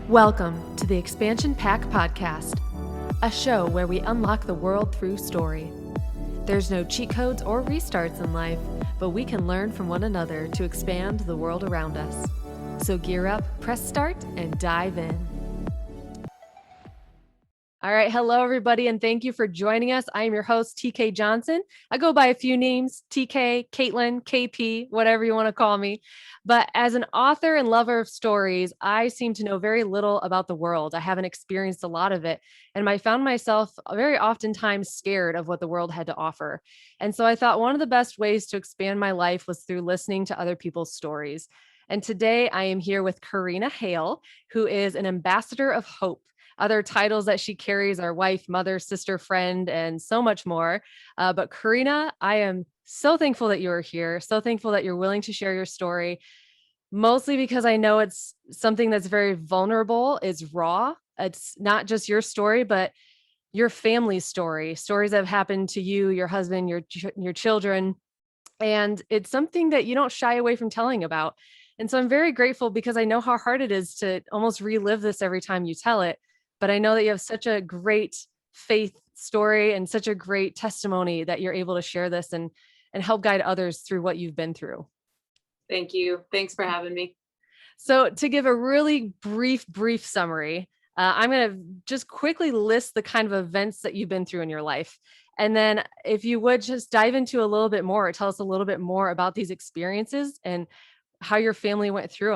Welcome to the Expansion Pack Podcast, a show where we unlock the world through story. There's no cheat codes or restarts in life, but we can learn from one another to expand the world around us. So gear up, press start, and dive in. All right. Hello, everybody, and thank you for joining us. I am your host, TK Johnson. I go by a few names, TK, Caitlin, KP, whatever you want to call me. But as an author and lover of stories, I seem to know very little about the world. I haven't experienced a lot of it. And I found myself very oftentimes scared of what the world had to offer. And so I thought one of the best ways to expand my life was through listening to other people's stories. And today I am here with Karina Hale, who is an ambassador of hope. Other titles that she carries are wife, mother, sister, friend, and so much more. But Karina, I am so thankful that you are here. So thankful that you're willing to share your story, mostly because I know it's something that's very vulnerable, it's raw. It's not just your story, but your family's story, stories that have happened to you, your husband, your children. And it's something that you don't shy away from telling about. And so I'm very grateful because I know how hard it is to almost relive this every time you tell it. But I know that you have such a great faith story and such a great testimony that you're able to share this and help guide others through what you've been through. Thank you. Thanks for having me. So to give a really brief summary, I'm going to just quickly list the kind of events that you've been through in your life. And then if you would just dive into a little bit more, tell us a little bit more about these experiences and how your family went through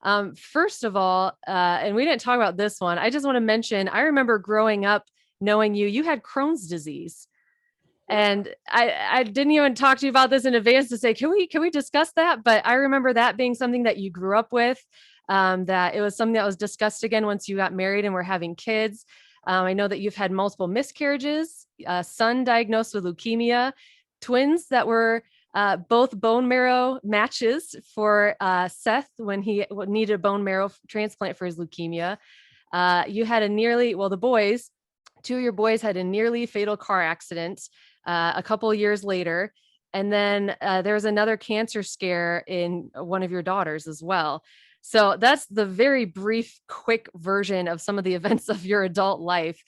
them. First of all, and we didn't talk about this one, I just want to mention, I remember growing up knowing you had Crohn's disease. And I didn't even talk to you about this in advance to say, can we discuss that? But I remember that being something that you grew up with, that it was something that was discussed again once you got married and were having kids. I know that you've had multiple miscarriages, a son diagnosed with leukemia, twins that were both bone marrow matches for Seth when he needed a bone marrow transplant for his leukemia. You had two of your boys had a nearly fatal car accident a couple of years later. And then there was another cancer scare in one of your daughters as well. So that's the very brief, quick version of some of the events of your adult life.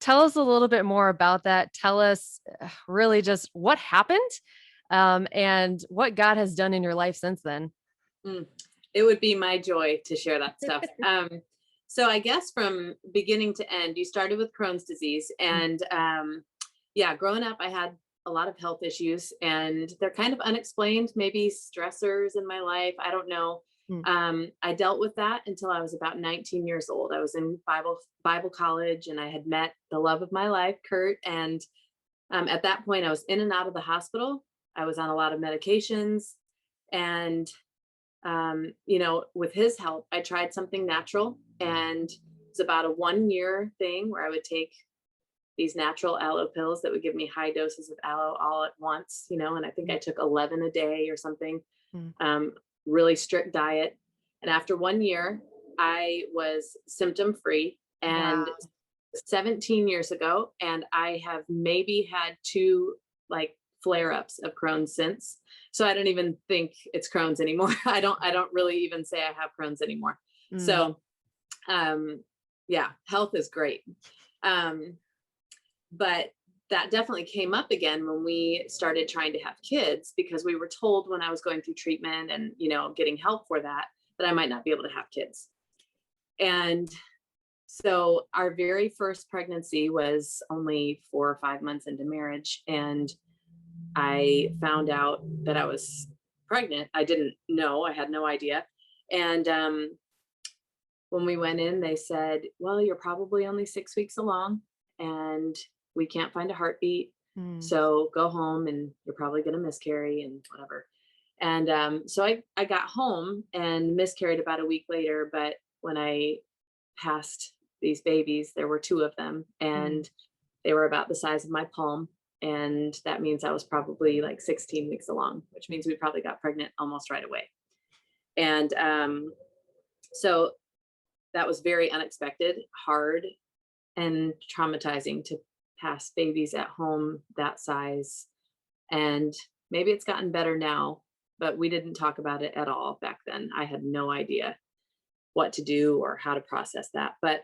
Tell us a little bit more about that. Tell us really just what happened and what God has done in your life since then. It would be my joy to share that stuff. So I guess from beginning to end, you started with Crohn's disease. And growing up, I had a lot of health issues and they're kind of unexplained, maybe stressors in my life. I don't know. I dealt with that until I was about 19 years old. I was in Bible college and I had met the love of my life, Kurt. And at that point, I was in and out of the hospital. I was on a lot of medications. And, with his help, I tried something natural. And it's about a 1 year thing where I would take these natural aloe pills that would give me high doses of aloe all at once, and I think I took 11 a day or something. Really strict diet. And after 1 year, I was symptom free. And wow. 17 years ago, and I have maybe had two flare-ups of Crohn's since. So I don't even think it's Crohn's anymore. I don't really even say I have Crohn's anymore. So health is great. But that definitely came up again when we started trying to have kids, because we were told when I was going through treatment and, getting help for that I might not be able to have kids. And so our very first pregnancy was only 4 or 5 months into marriage. And I found out that I was pregnant. I didn't know, I had no idea. And when we went in, they said, well, you're probably only 6 weeks along and we can't find a heartbeat. So go home and you're probably going to miscarry and whatever. And so I got home and miscarried about a week later. But when I passed these babies, there were two of them and they were about the size of my palm. And that means I was probably 16 weeks along, which means we probably got pregnant almost right away. And so that was very unexpected, hard, and traumatizing to pass babies at home that size. And maybe it's gotten better now, but we didn't talk about it at all back then. I had no idea. what to do or how to process that. But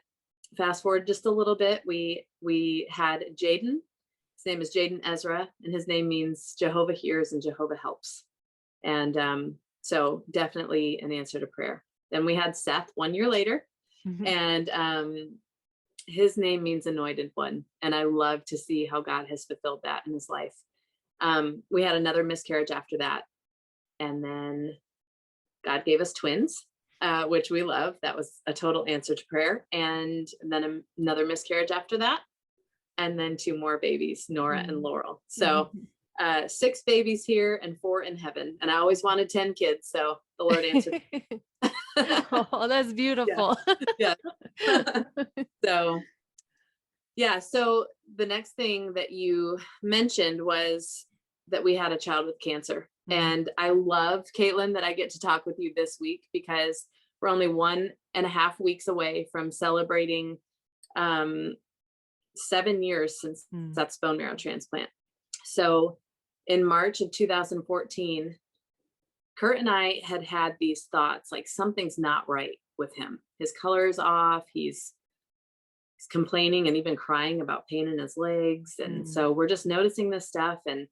fast forward just a little bit, we had Jaden. His name is Jaden Ezra, and his name means Jehovah hears and Jehovah helps. And so definitely an answer to prayer. Then we had Seth 1 year later, Mhm. and his name means anointed one. And I love to see how God has fulfilled that in his life. We had another miscarriage after that. And then God gave us twins, which we love. That was a total answer to prayer. And then another miscarriage after that. And then two more babies, Nora and Mhm. Laurel. So Mhm. 6 babies here and 4 in heaven. And I always wanted 10 kids. So the Lord answered. Oh, that's Yeah. beautiful. Yeah. So yeah. So the next thing that you mentioned was that we had a child with cancer. Mm, And I love, Caitlin, that I get to talk with you this week because we're only 1.5 weeks away from celebrating um, 7 years since mm, Seth's bone marrow transplant. So in March of 2014, Kurt and I had these thoughts like something's not right with him. His color is off. He's complaining and even crying about pain in his legs. And mm, so we're just noticing this stuff, and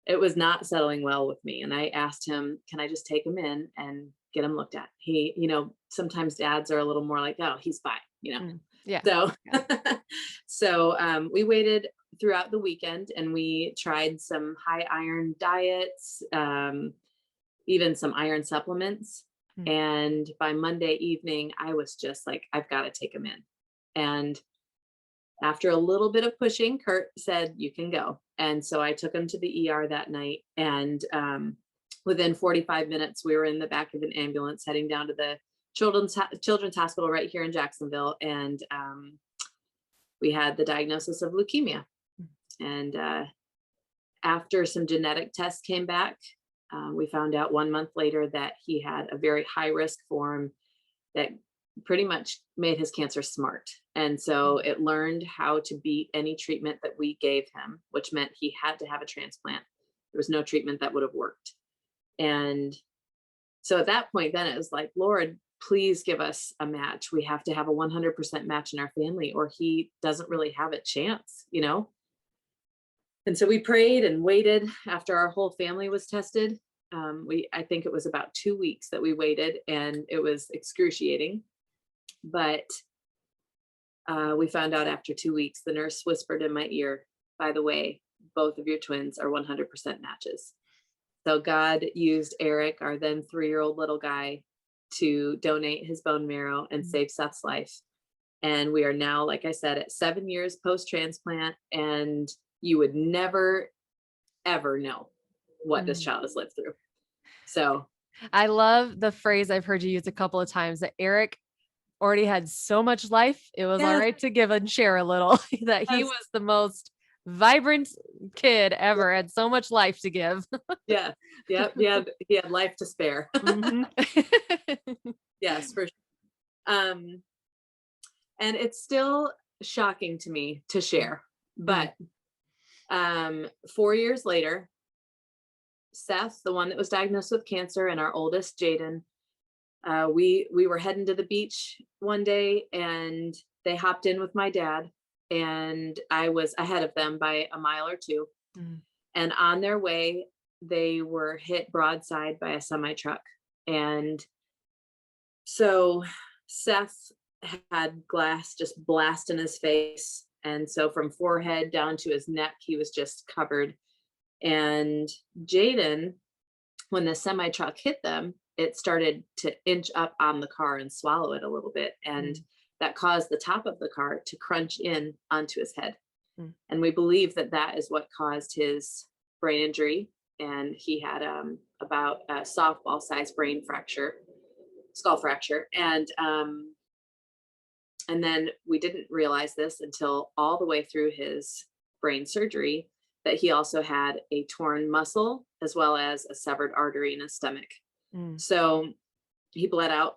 it was not settling well with me. And I asked him, can I just take him in and get him looked at? He, sometimes dads are a little more like, oh, he's fine. mm. Yeah. So, Yeah. we waited throughout the weekend and we tried some high iron diets, even some iron supplements. Mm, And by Monday evening, I was just like, I've got to take him in. And after a little bit of pushing, Kurt said, you can go. And so I took him to the ER that night. And within 45 minutes, we were in the back of an ambulance heading down to the children's hospital right here in Jacksonville. And we had the diagnosis of leukemia. mm, And after some genetic tests came back, we found out 1 month later that he had a very high risk form that pretty much made his cancer smart. And so mm, it learned how to beat any treatment that we gave him, which meant he had to have a transplant. There was no treatment that would have worked. And so at that point, then it was like, Lord, please give us a match. We have to have a 100% match in our family, or he doesn't really have a chance. And so we prayed and waited after our whole family was tested. I think it was about 2 weeks that we waited, and it was excruciating. But we found out after 2 weeks, the nurse whispered in my ear, by the way, both of your twins are 100% matches. So God used Eric, our then 3-year-old little guy, to donate his bone marrow and mm, save Seth's life. And we are now, like I said, at 7 years post transplant. And you would never, ever know what this mm. child has lived through. So, I love the phrase I've heard you use a couple of times that Eric already had so much life. It was all yes, right to give and share a little, that he yes, was the most vibrant kid yeah, ever, had so much life to give. yeah, yep. He had life to spare. Mhm. Yes, for sure. Um, and it's still shocking to me to share, Mm, but 4 years later, Seth, the one that was diagnosed with cancer, and our oldest, Jaden, we were heading to the beach one day, and they hopped in with my dad, and I was ahead of them by a mile or two. mm, And on their way, they were hit broadside by a semi truck. And so Seth had glass just blast in his face. And so from forehead down to his neck, he was just covered. And Jaden, when the semi truck hit them, it started to inch up on the car and swallow it a little bit. And mm, that caused the top of the car to crunch in onto his head. mm, And we believe that that is what caused his brain injury. And he had about a softball sized brain fracture, skull fracture. And then we didn't realize this until all the way through his brain surgery that he also had a torn muscle as well as a severed artery in his stomach. mm. So he bled out,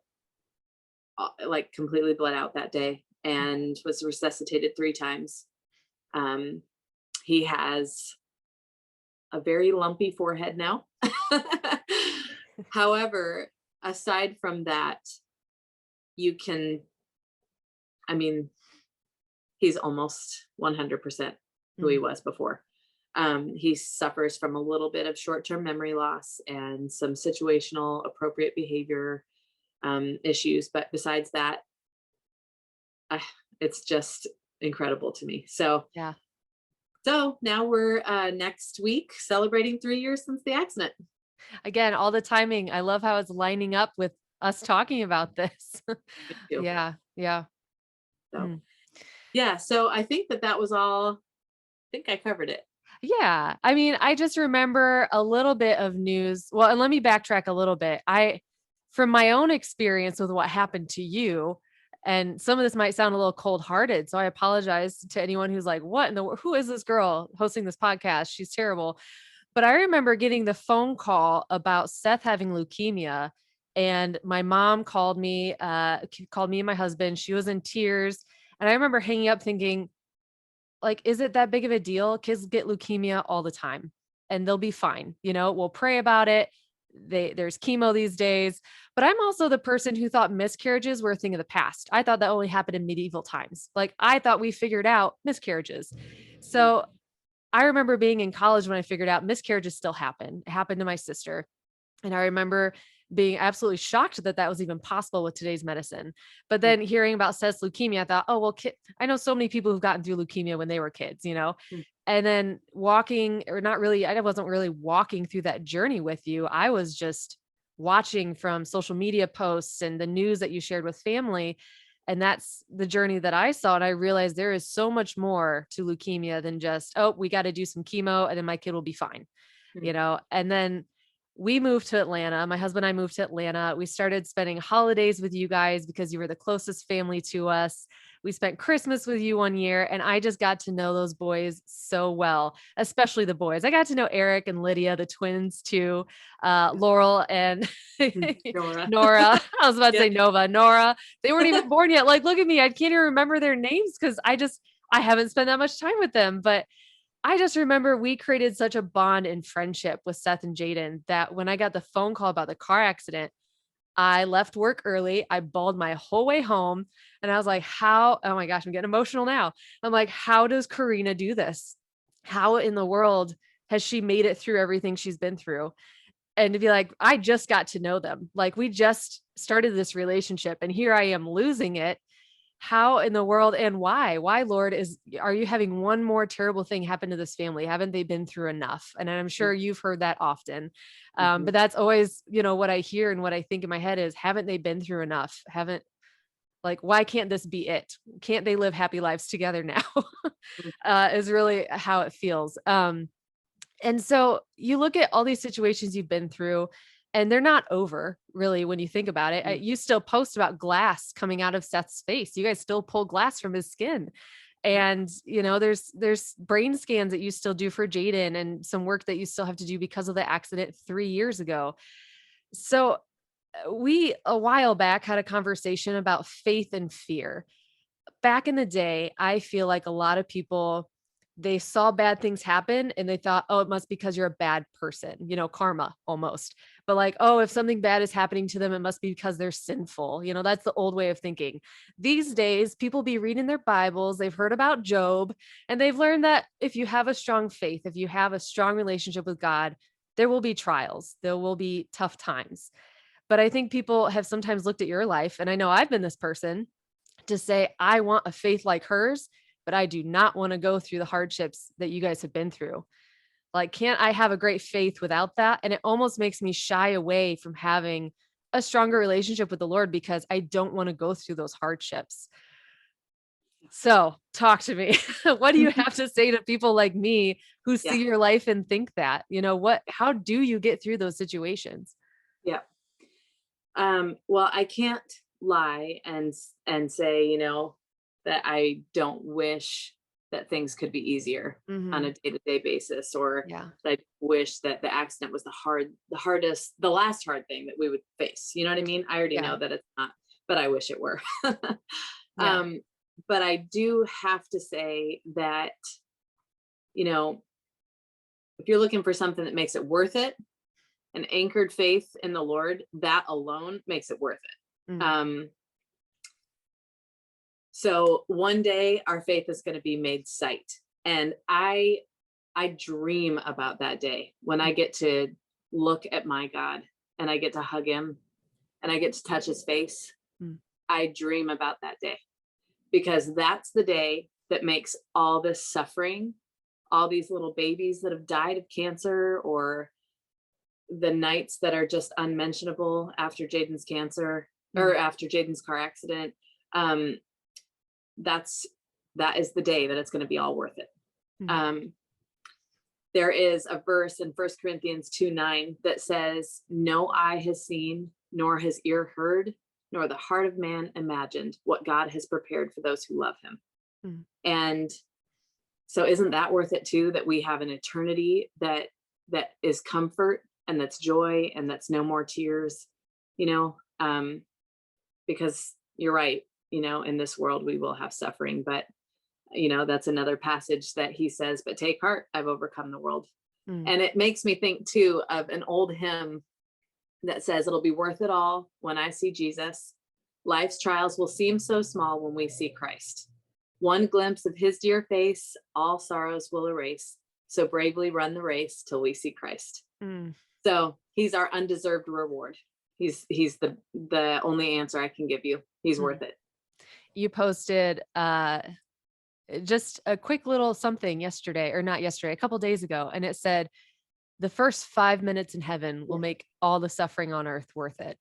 like completely bled out that day, and was resuscitated 3 times. Um, he has a very lumpy forehead now. However, aside from that, you can, I mean, he's almost 100% who he Mm, was before. He suffers from a little bit of short-term memory loss and some situational appropriate behavior issues, but besides that, uh, it's just incredible to me. yeah. So now we're next week celebrating 3 years since the accident. Again, all the timing. I love how it's lining up with us talking about this. Me too. Yeah. Yeah. So Mm. yeah, so I think that was all. I think I covered it. Yeah. I mean, I just remember a little bit of news. Well, and let me backtrack a little bit. From my own experience with what happened to you, and some of this might sound a little cold hearted. So I apologize to anyone who's like, what in the, who is this girl hosting this podcast? She's terrible. But I remember getting the phone call about Seth having leukemia. And my mom called me and my husband. She was in tears. And I remember hanging up thinking, like, is it that big of a deal? Kids get leukemia all the time and they'll be fine. We'll pray about it. There's chemo these days, but I'm also the person who thought miscarriages were a thing of the past. I thought that only happened in medieval times. Like I thought we figured out miscarriages. Mm, So I remember being in college when I figured out miscarriages still happen. It happened to my sister. And I remember being absolutely shocked that that was even possible with today's medicine. But mm, then hearing about Seth's leukemia, I thought, oh, well, I know so many people who've gotten through leukemia when they were kids. mm, And then walking, or not really, I wasn't really walking through that journey with you. I was just watching from social media posts and the news that you shared with family. And that's the journey that I saw. And I realized there is so much more to leukemia than just, oh, we got to do some chemo and then my kid will be fine, mm, and then we moved to Atlanta. My husband and I moved to Atlanta. We started spending holidays with you guys because you were the closest family to us. We spent Christmas with you one year, and I just got to know those boys so well, especially the boys. I got to know Eric and Lydia, the twins, too, Laurel and mm. Nora. Nora. I was about to Yeah. say Nova, Nora. They weren't even born yet. Like, look at me. I can't even remember their names because I haven't spent that much time with them. But I just remember we created such a bond and friendship with Seth and Jaden that when I got the phone call about the car accident, I left work early. I bawled my whole way home. And I was like, oh my gosh, I'm getting emotional now. I'm like, how does Karina do this? How in the world has she made it through everything she's been through? And to be like, I just got to know them. Like we just started this relationship and here I am losing it. How in the world and why? Why, Lord, are you having one more terrible thing happen to this family? Haven't they been through enough? And I'm sure you've heard that often. Mhm. But that's always, what I hear and what I think in my head is, haven't they been through enough? Haven't like, why can't this be it? Can't they live happy lives together now? Mhm. Is really how it feels. And so you look at all these situations you've been through, and they're not over really when you think about it. Mhm. You still post about glass coming out of Seth's face. You guys still pull glass from his skin. And there's brain scans that you still do for Jaden and some work that you still have to do because of the accident 3 years ago. So we a while back had a conversation about faith and fear. Back in the day, I feel like a lot of people, they saw bad things happen and they thought, oh, it must be because you're a bad person, karma almost. But like, oh, if something bad is happening to them, it must be because they're sinful. That's the old way of thinking. These days, people be reading their Bibles, they've heard about Job, and they've learned that if you have a strong faith, if you have a strong relationship with God, there will be trials, there will be tough times. But I think people have sometimes looked at your life, and I know I've been this person to say, I want a faith like hers, but I do not want to go through the hardships that you guys have been through. Like, can't I have a great faith without that? And it almost makes me shy away from having a stronger relationship with the Lord because I don't want to go through those hardships. So, talk to me. What do you have to say to people like me who Yeah. see your life and think that? How do you get through those situations? Yeah. Well, I can't lie and say, that I don't wish that things could be easier on Mhm. a day-to-day basis, or Yeah. that I wish that the accident was the last hard thing that we would face. You know what I mean? I already Yeah. know that it's not, but I wish it were. Yeah. um, but I do have to say that, you know, if you're looking for something that makes it worth it, an anchored faith in the Lord, that alone makes it worth it. Mhm. So one day our faith is going to be made sight. And I dream about that day when I get to look at my God and I get to hug him and I get to touch his face. Mm. I dream about that day because that's the day that makes all this suffering, all these little babies that have died of cancer, or the nights that are just unmentionable after Jaden's cancer or after Jaden's car accident. Um, that is the day that it's going to be all worth it. There is a verse in 1 Corinthians 2:9 that says, no eye has seen, nor has ear heard, nor the heart of man imagined what God has prepared for those who love him. And so isn't that worth it too, that we have an eternity that is comfort and that's joy and that's no more tears, because you're right, in this world we will have suffering, but that's another passage that he says, but take heart, I've overcome the world. And it makes me think too of an old hymn that says, it'll be worth it all when I see Jesus. Life's trials will seem so small when we see Christ. One glimpse of his dear face, all sorrows will erase. So bravely run the race till we see Christ. So he's our undeserved reward. He's the only answer I can give you. He's worth it. You posted just a quick little something yesterday, or not yesterday, a couple days ago. And it said, the first 5 minutes in heaven will make all the suffering on earth worth it.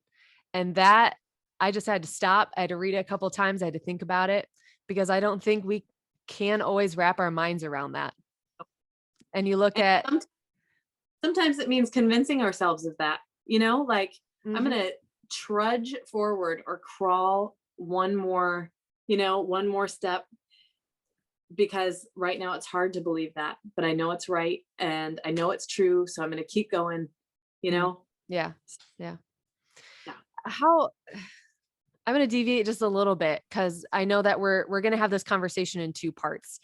And that, I just had to stop. I had to read it a couple of times. I had to think about it because I don't think we can always wrap our minds around that. And you look at, sometimes it means convincing ourselves of that, like I'm going to trudge forward or crawl one more step, because right now it's hard to believe that, but I know it's right and I know it's true. So I'm going to keep going, Yeah. How, I'm going to deviate just a little bit because I know that we're going to have this conversation in two parts.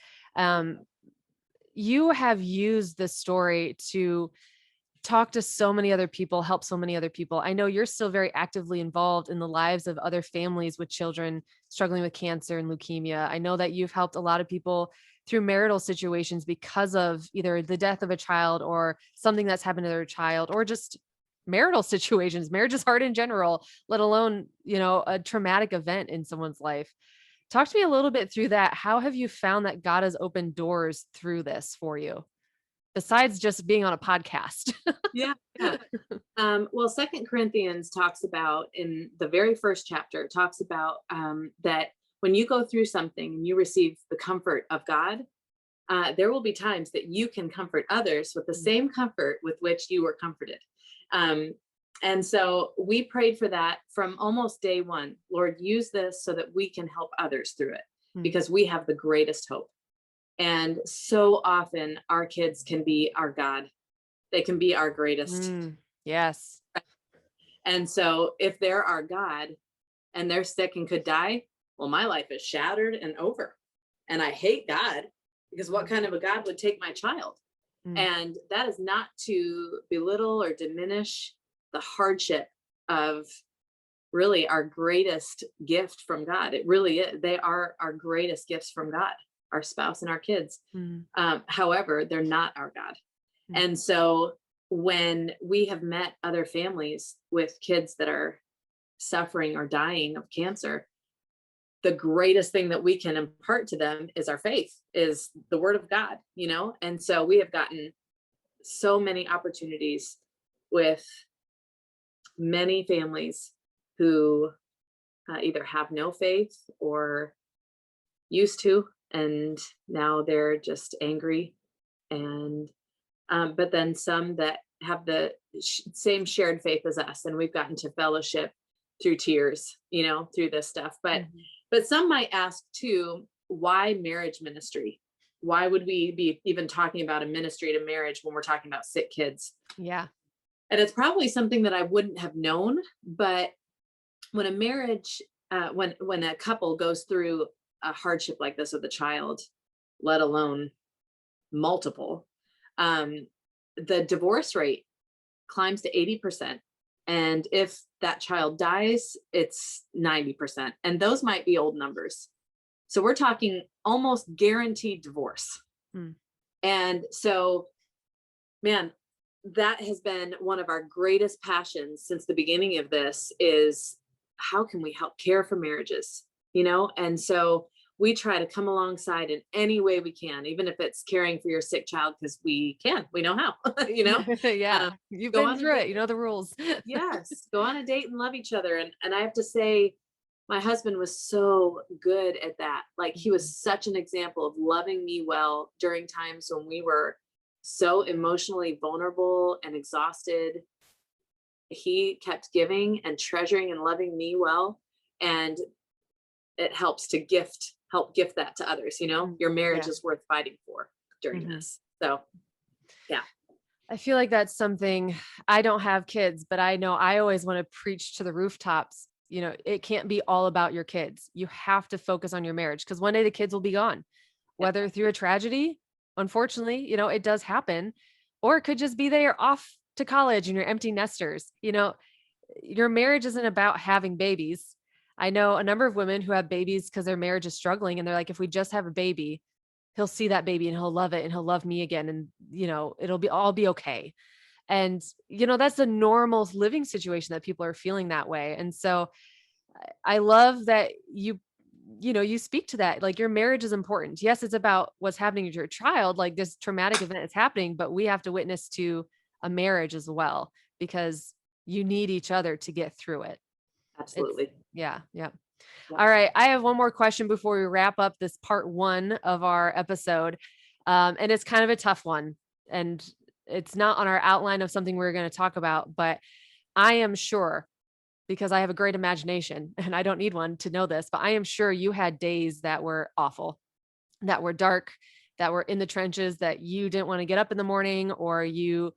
You have used this story to talk to so many other people, help so many other people. I know you're still very actively involved in the lives of other families with children struggling with cancer and leukemia. I know that you've helped a lot of people through marital situations because of either the death of a child or something that's happened to their child, or just marital situations. Marriage is hard in general, let alone, a traumatic event in someone's life. Talk to me a little bit through that. How have you found that God has opened doors through this for you, besides just being on a podcast? Yeah. Well, 2 Corinthians talks about, in the very first chapter, talks about that when you go through something and you receive the comfort of God, there will be times that you can comfort others with the same comfort with which you were comforted. And so we prayed for that from almost day one. Lord, use this so that we can help others through it, because we have the greatest hope. And so often our kids can be our God. They can be our greatest. Yes. And so if they're our God and they're sick and could die, well, my life is shattered and over. And I hate God, because what kind of a God would take my child? And that is not to belittle or diminish the hardship of really our greatest gift from God. It really is. They are our greatest gifts from God, our spouse and our kids. However, they're not our God. And so when we have met other families with kids that are suffering or dying of cancer, the greatest thing that we can impart to them is our faith, is the word of God, And so we have gotten so many opportunities with many families who either have no faith or used to, and now they're just angry. And but then some that have the same shared faith as us, and we've gotten to fellowship through tears, through this stuff. But some might ask too, why marriage ministry? Why would we be even talking about a ministry to marriage when we're talking about sick kids? Yeah. And it's probably something that I wouldn't have known, but when a marriage, when a couple goes through a hardship like this with a child, let alone multiple, the divorce rate climbs to 80%. And if that child dies, it's 90%. And those might be old numbers. So we're talking almost guaranteed divorce. Mm. And so, man, that has been one of our greatest passions since the beginning of this is how can we help care for marriages, And so we try to come alongside in any way we can, even if it's caring for your sick child, because we know how, Yeah. um, You've go been on a through date. it. You know the rules. Yes, go on a date and love each other. And I have to say, my husband was so good at that. Like he Mhm. was such an example of loving me well during times when we were so emotionally vulnerable and exhausted. He kept giving and treasuring and loving me well. And it helps to help gift that to others. Mm. Your marriage Yeah. is worth fighting for during Mhm. this. So, yeah. I feel like that's something. I don't have kids, but I know I always want to preach to the rooftops. It can't be all about your kids. You have to focus on your marriage because one day the kids will be gone, Yeah, whether through a tragedy, unfortunately, it does happen, or it could just be they are off to college and you're empty nesters. Your marriage isn't about having babies. I know a number of women who have babies because their marriage is struggling and they're like, if we just have a baby, he'll see that baby and he'll love it and he'll love me again. And, it'll be all be okay. And, that's a normal living situation that people are feeling that way. And so I love that you speak to that. Like your marriage is important. Yes, it's about what's happening to your child. Like this traumatic event is happening, but we have to witness to a marriage as well because you need each other to get through it. It's absolutely. yeah, yeah. Yeah. All right. I have one more question before we wrap up this part 1 of our episode. And it's kind of a tough one. And it's not on our outline of something we're going to talk about, but I am sure because I have a great imagination and I don't need one to know this, but I am sure you had days that were awful, that were dark, that were in the trenches, that you didn't want to get up in the morning, or you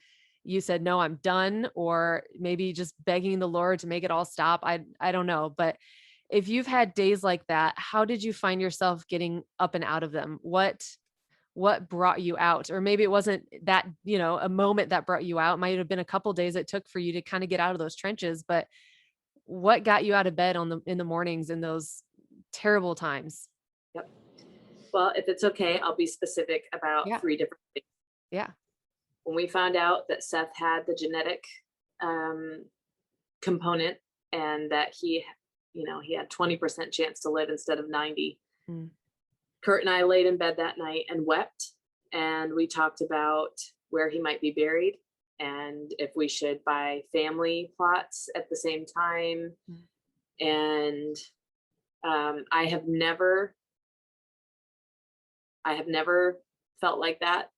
said, no, I'm done, or maybe just begging the Lord to make it all stop. I don't know. But if you've had days like that, how did you find yourself getting up and out of them? What brought you out? Or maybe it wasn't that, a moment that brought you out. It might have been a couple days it took for you to kind of get out of those trenches, but what got you out of bed in the mornings in those terrible times? Yep. Well, if it's okay, I'll be specific about Yeah. three different things. Yeah. When we found out that Seth had the genetic um, component and that he had 20% chance to live instead of 90. Mm. Kurt and I laid in bed that night and wept, and we talked about where he might be buried and if we should buy family plots at the same time. Mm. And I have never felt like that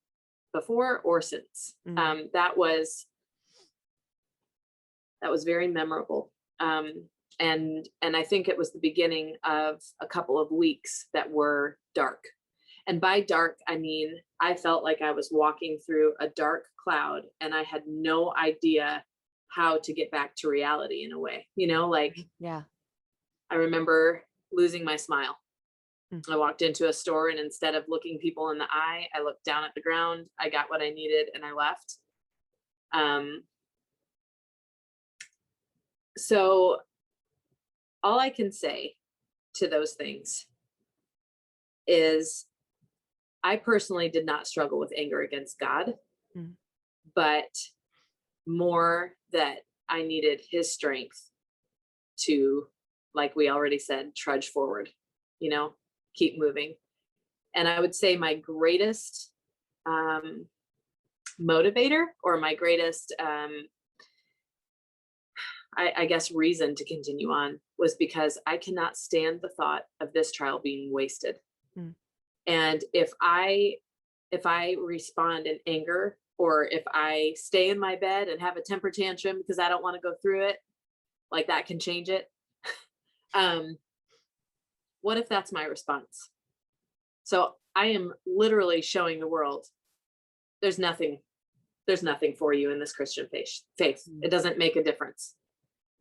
before or since. Mm. That was very memorable. And I think it was the beginning of a couple of weeks that were dark. And by dark, I mean I felt like I was walking through a dark cloud and I had no idea how to get back to reality in a way. Like Yeah. I remember losing my smile. Mm. I walked into a store and instead of looking people in the eye, I looked down at the ground. I got what I needed and I left. Um, so all I can say to those things is I personally did not struggle with anger against God, Mm. but more that I needed his strength to, like we already said, trudge forward, keep moving. And I would say my greatest motivator or my greatest, I guess, reason to continue on was because I cannot stand the thought of this trial being wasted. Mm. And if I respond in anger or if I stay in my bed and have a temper tantrum because I don't want to go through it, like that can change it. um, what if that's my response? So I am literally showing the world there's nothing for you in this Christian faith. Mm. It doesn't make a difference.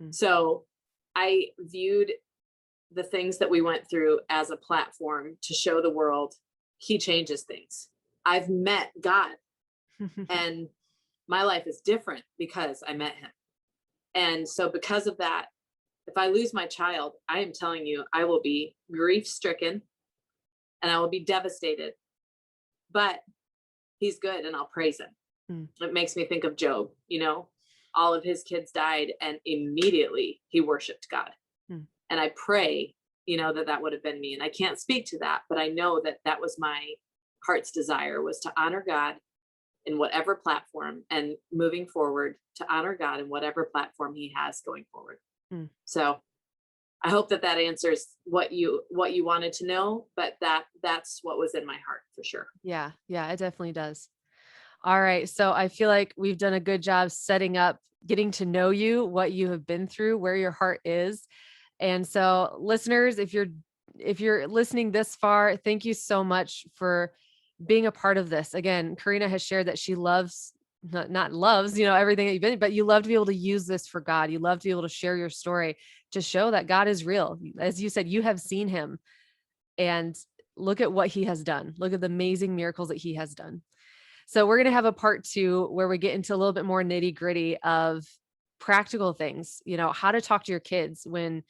Mm. So I viewed the things that we went through as a platform to show the world he changes things. I've met God and my life is different because I met him. And so because of that, if I lose my child, I am telling you, I will be grief stricken. and I will be devastated, but he's good and I'll praise him. It makes me think of Job, all of his kids died and immediately he worshiped God. And I pray, that would have been me. And I can't speak to that, but I know that that was my heart's desire, was to honor God in whatever platform, and moving forward to honor God in whatever platform he has going forward. So I hope that answers what you wanted to know, but that's what was in my heart for sure. Yeah. Yeah, it definitely does. All right. So I feel like we've done a good job setting up, getting to know you, what you have been through, where your heart is. And so listeners, if you're listening this far, thank you so much for being a part of this. Again, Karina has shared that she loves, not loves, everything that you've been, but you love to be able to use this for God. You love to be able to share your story to show that God is real. As you said, you have seen him, and look at what he has done. Look at the amazing miracles that he has done. So we're going to have a part 2 where we get into a little bit more nitty gritty of practical things, how to talk to your kids when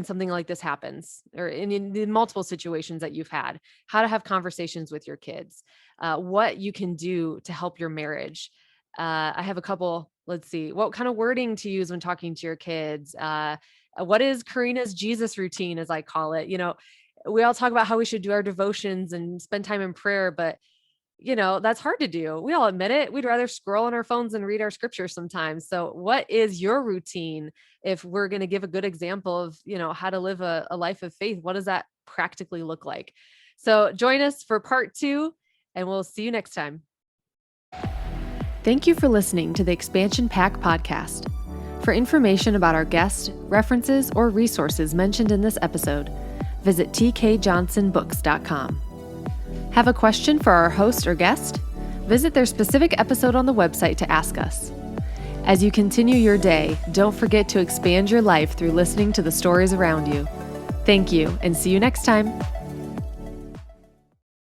something like this happens, or in the multiple situations that you've had, how to have conversations with your kids, what you can do to help your marriage. I have a couple, let's see, what kind of wording to use when talking to your kids. What is Karina's Jesus routine, as I call it? We all talk about how we should do our devotions and spend time in prayer, but that's hard to do. We all admit it. We'd rather scroll on our phones and read our scriptures sometimes. So what is your routine? If we're going to give a good example of, how to live a life of faith, what does that practically look like? So join us for part 2, and we'll see you next time. Thank you for listening to the Expansion Pack podcast. For information about our guests, references, or resources mentioned in this episode, visit tkjohnsonbooks.com. Have a question for our host or guest? Visit their specific episode on the website to ask us. As you continue your day, don't forget to expand your life through listening to the stories around you. Thank you, and see you next time.